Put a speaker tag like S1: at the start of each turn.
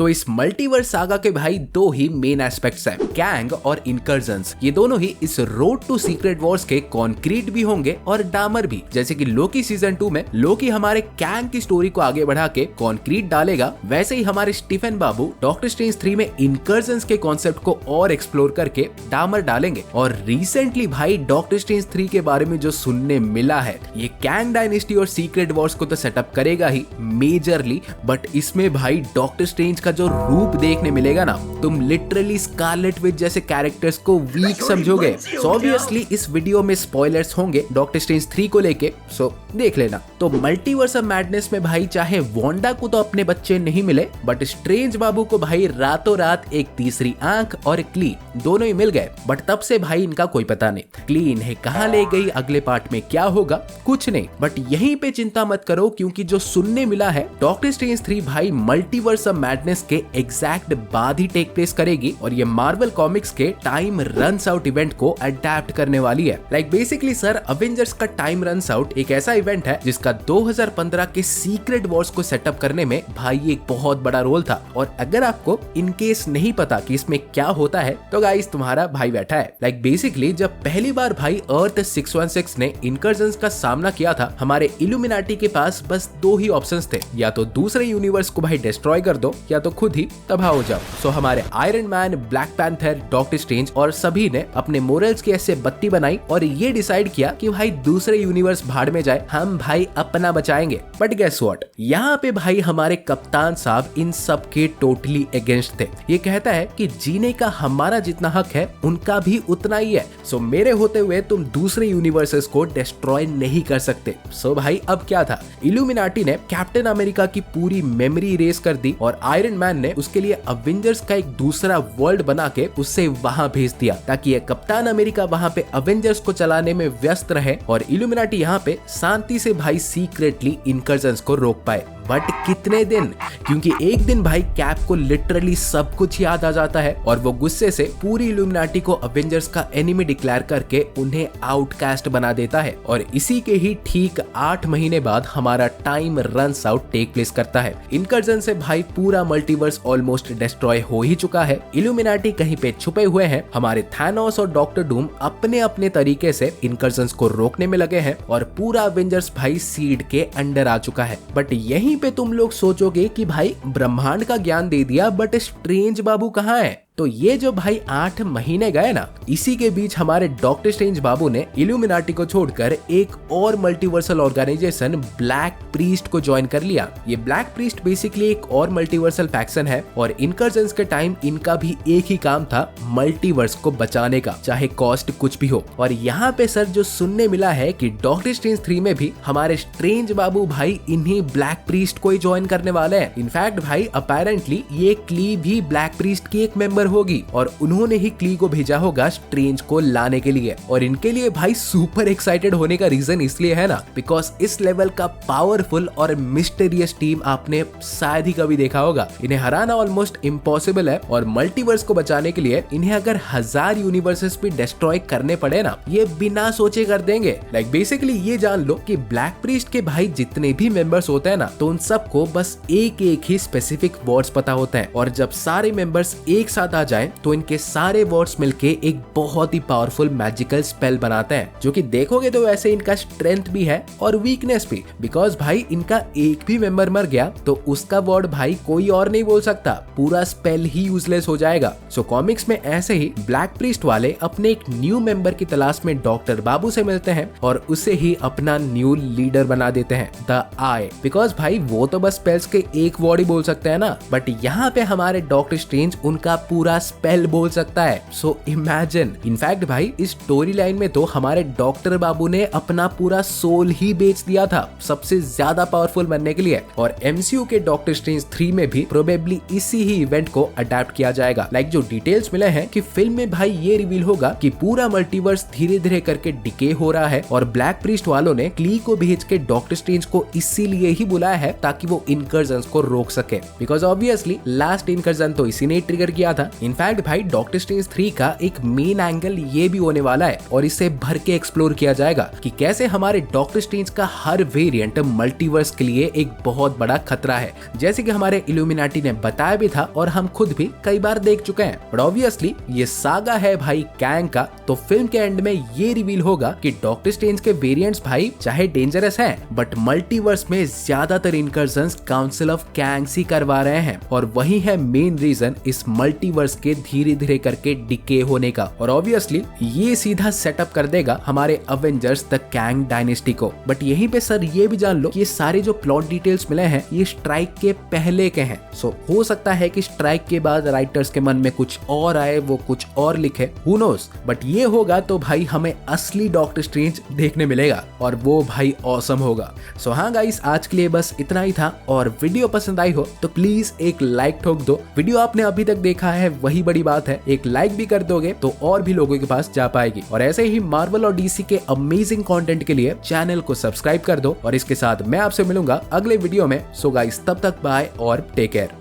S1: तो इस multiverse saga के भाई दो ही मेन एस्पेक्ट्स हैं, कैंग और इनकर्जन्स। ये दोनों ही इस रोड टू सीक्रेट वॉर्स के कॉन्क्रीट भी होंगे और डामर भी। जैसे कि लोकी सीजन 2 में लोकी हमारे कैंग की स्टोरी को आगे बढ़ा के कॉन्क्रीट डालेगा, वैसे ही हमारे स्टीफन बाबू डॉक्टर स्ट्रेंज 3 में इनकर्जन्स के कॉन्सेप्ट को और एक्सप्लोर करके डामर डालेंगे। और रिसेंटली भाई डॉक्टर स्ट्रेंज 3 के बारे में जो सुनने मिला है, ये कैंग डायनेस्टी और सीक्रेट वॉर्स को तो सेटअप करेगा ही मेजरली, बट इसमें भाई डॉक्टर स्ट्रेंज का जो रूप देखने मिलेगा ना, तुम लिटरली स्कारलेट विच जैसे कैरेक्टर्स को वीक समझोगे। सो ऑब्वियसली इस वीडियो में स्पॉयलर्स होंगे डॉक्टर स्ट्रेंज 3 को लेके, सो देख लेना। तो मल्टीवर्स ऑफ मैडनेस में भाई चाहे वांडा को तो अपने बच्चे नहीं मिले, बट स्ट्रेंज बाबू को भाई रातों रात एक तीसरी आंख और क्ली दोनों ही मिल गए। बट तब से भाई इनका कोई पता नहीं, क्ली इन्हें कहां ले गई, अगले पार्ट में क्या होगा, कुछ नहीं। बट यहीं पे चिंता मत करो, क्योंकि जो सुनने मिला है डॉक्टर स्ट्रेंज 3 भाई मल्टीवर्स ऑफ मैडनेस के एग्जैक्ट बाद ही टेक प्लेस करेगी, और ये मार्वल कॉमिक्स के टाइम रन्स आउट इवेंट को अडैप्ट करने वाली है। लाइक बेसिकली सर, अवेंजर्स का टाइम रन्स आउट एक ऐसा इवेंट है जिसका 2015 के सीक्रेट वॉर्स को सेटअप करने में भाई एक बहुत बड़ा रोल था। और अगर आपको इनकेस नहीं पता कि इसमें क्या होता है, तो गाइस तुम्हारा भाई बैठा है। लाइक बेसिकली जब पहली बार भाई अर्थ 616 ने इनकर्जन्स का सामना किया था, हमारे इल्यूमिनाटी के पास बस दो ही ऑप्शंस थे, या तो दूसरे यूनिवर्स को भाई डिस्ट्रॉय कर दो, या तो खुद ही तबाह हो जाओ। सो हमारे iron man, black panther, doctor strange और सभी ने अपने मोरल्स की ऐसे बत्ती बनाई और ये डिसाइड किया कि भाई दूसरे यूनिवर्स भाड़ में जाए, हम भाई अपना बचाएंगे। बट गेस व्हाट, यहाँ पे भाई हमारे कप्तान साहब इन सब के टोटली अगेंस्ट थे। ये कहता है कि जीने का हमारा जितना हक है उनका भी उतना ही है। सो मेरे होते हुए तुम दूसरे यूनिवर्सेस को डिस्ट्रॉय नहीं कर सकते। सो भाई अब क्या था, इल्यूमिनाटी ने कैप्टन अमेरिका की पूरी मेमोरी इरेज कर दी और आयरन मैन ने उसके लिए अवेंजर्स का एक दूसरा वर्ल्ड बना के उससे वहां भेज दिया, ताकि ये कप्तान अमेरिका वहां पे अवेंजर्स को चलाने में व्यस्त रहे और इल्यूमिनाटी यहाँ पे शांति से भाई सीक्रेटली इनकर्जन्स को रोक पाए। बट कितने दिन, क्योंकि एक दिन भाई कैप को लिटरली सब कुछ याद आ जाता है और वो गुस्से से पूरी इल्यूमिनाटी को अवेंजर्स का एनिमी डिक्लेयर करके उन्हें आउटकास्ट बना देता है। और इसी के ही ठीक 8 महीने बाद हमारा time runs out take place करता है। इनकर्जन से भाई पूरा मल्टीवर्स ऑलमोस्ट डिस्ट्रॉय हो ही चुका है, इल्यूमिनाटी कहीं पे छुपे हुए हैं, हमारे थैनोस और डॉक्टर डूम अपने अपने तरीके से इनकर्जन्स को रोकने में लगे हैं और पूरा अवेंजर्स भाई सीड के अंडर आ चुका है। बट यहीं पे तुम लोग सोचोगे कि भाई ब्रह्मांड का ज्ञान दे दिया, बट स्ट्रेंज बाबू कहाँ है? तो ये जो भाई 8 महीने गए ना, इसी के बीच हमारे डॉक्टर स्ट्रेंज बाबू ने इल्यूमिनाटी को छोड़कर एक और मल्टीवर्सल ऑर्गेनाइजेशन ब्लैक प्रीस्ट को ज्वाइन कर लिया। ये ब्लैक प्रीस्ट बेसिकली एक और मल्टीवर्सल फैक्शन है और इनकर्जन्स के टाइम इनका भी एक ही काम था, मल्टीवर्स को बचाने का, चाहे कॉस्ट कुछ भी हो। और यहाँ पे सर जो सुनने मिला है कि डॉक्टर स्ट्रेंज 3 में भी हमारे स्ट्रेंज बाबू भाई इन्हीं ब्लैक प्रीस्ट को ही ज्वाइन करने वाले हैं। इनफैक्ट भाई अपेरेंटली ये क्ली भी ब्लैक प्रीस्ट की एक मेंबर होगी और उन्होंने ही क्ली को भेजा होगा स्ट्रेंज को लाने के लिए। और इनके लिए भाई सुपर एक्साइटेड होने का रीजन इसलिए है ना, बिकॉज इस लेवल का पावरफुल और मिस्टीरियस टीम आपने शायद ही कभी देखा होगा। इन्हें हराना ऑलमोस्ट इम्पॉसिबल है और मल्टीवर्स को बचाने के लिए इन्हें अगर 1000 यूनिवर्सेस भी डिस्ट्रॉय करने पड़े ना, ये बिना सोचे कर देंगे। लाइक बेसिकली ये जान लो कि ब्लैक प्रीस्ट के भाई जितने भी मेंबर्स होते हैं ना, तो उन सबको बस एक एक ही स्पेसिफिक वर्ड्स पता होते हैं और जब सारे मेंबर्स एक साथ आ जाएं तो इनके सारे वर्ड्स मिलके एक बहुत ही पावरफुल मैजिकल स्पेल बनाते हैं, जो कि देखोगे तो वैसे इनका स्ट्रेंथ भी है और वीकनेस भी, बिकॉज भाई इनका एक भी मेंबर मर गया तो उसका वर्ड भाई कोई और नहीं बोल सकता, पूरा स्पेल ही यूजलेस हो जाएगा। सो कॉमिक्स में ऐसे ही ब्लैक प्रीस्ट वाले अपने एक न्यू मेंबर की तलाश में डॉक्टर बाबू से मिलते हैं और उसे ही अपना न्यू लीडर बना देते हैं, द आई, बिकॉज भाई वो तो बस स्पेल्स के एक वर्ड ही बोल सकते हैं ना, बट यहाँ पे हमारे डॉक्टर स्ट्रेंज उनका पूरा स्पेल बोल सकता है। सो इमेजिन, इनफैक्ट भाई इस स्टोरी लाइन में तो हमारे डॉक्टर बाबू ने अपना पूरा सोल ही बेच दिया था सबसे ज्यादा पावरफुल बनने के लिए। और एमसीयू के डॉक्टर स्ट्रेंज 3 में भी प्रोबेबली इसी ही इवेंट को अडैप्ट किया जाएगा। लाइक जो डिटेल्स मिले हैं कि फिल्म में भाई ये रिवील होगा कि पूरा मल्टीवर्स धीरे धीरे करके डिके हो रहा है और ब्लैक प्रीस्ट वालों ने क्ली को भेज के डॉक्टर स्ट्रेंज को इसीलिए ही बुलाया है ताकि वो इनकर्जन्स को रोक सके, बिकॉज ऑब्वियसली लास्ट इनकर्जन तो इसी ने ट्रिगर किया था इनफैक्ट भाई डॉक्टर स्ट्रेंज 3 का एक मेन एंगल ये भी होने वाला है और इसे भर के एक्सप्लोर किया जाएगा कि कैसे हमारे डॉक्टर स्ट्रेंज का हर वेरिएंट मल्टीवर्स के लिए एक बहुत बड़ा खतरा है, जैसे कि हमारे इल्यूमिनाटी ने बताया भी था और हम खुद भी कई बार देख चुके हैं। बट ऑब्वियसली ये सागा है भाई कैंग का, तो फिल्म के एंड में ये रिवील होगा कि डॉक्टर स्ट्रेंज के वेरिएंट्स भाई चाहे डेंजरस हैं, बट मल्टीवर्स में ज्यादातर इनकर्जन्स काउंसिल ऑफ कैंग्स ही करवा रहे हैं और वही है मेन रीजन इस मल्टीवर्स के धीरे धीरे करके डिके होने का। और ऑब्वियसली ये सीधा सेटअप कर देगा हमारे अवेंजर्स द कैंग डायनेस्टी को। बट यहीं पे सर ये भी जान लो कि ये सारे जो प्लॉट डिटेल्स मिले हैं ये स्ट्राइक के पहले के हैं। सो हो सकता है कि स्ट्राइक के बाद राइटर्स के मन में कुछ और आए, वो कुछ और लिखे, हु नोस। बट ये होगा तो भाई हमें असली डॉक्टर स्ट्रेंज देखने मिलेगा और वो भाई ऑसम होगा। सो हाँ गाइस, आज के लिए बस इतना ही था और वीडियो पसंद आई हो तो प्लीज एक लाइक ठोक दो। वीडियो आपने अभी तक देखा है वही बड़ी बात है, एक लाइक भी कर दोगे तो और भी लोगों के पास जा पाएगी। और ऐसे ही मार्वल और डीसी के अमेजिंग कंटेंट के लिए चैनल को सब्सक्राइब कर दो और इसके साथ मैं आपसे मिलूंगा अगले वीडियो में। सो गाइस तब तक बाय और टेक केयर।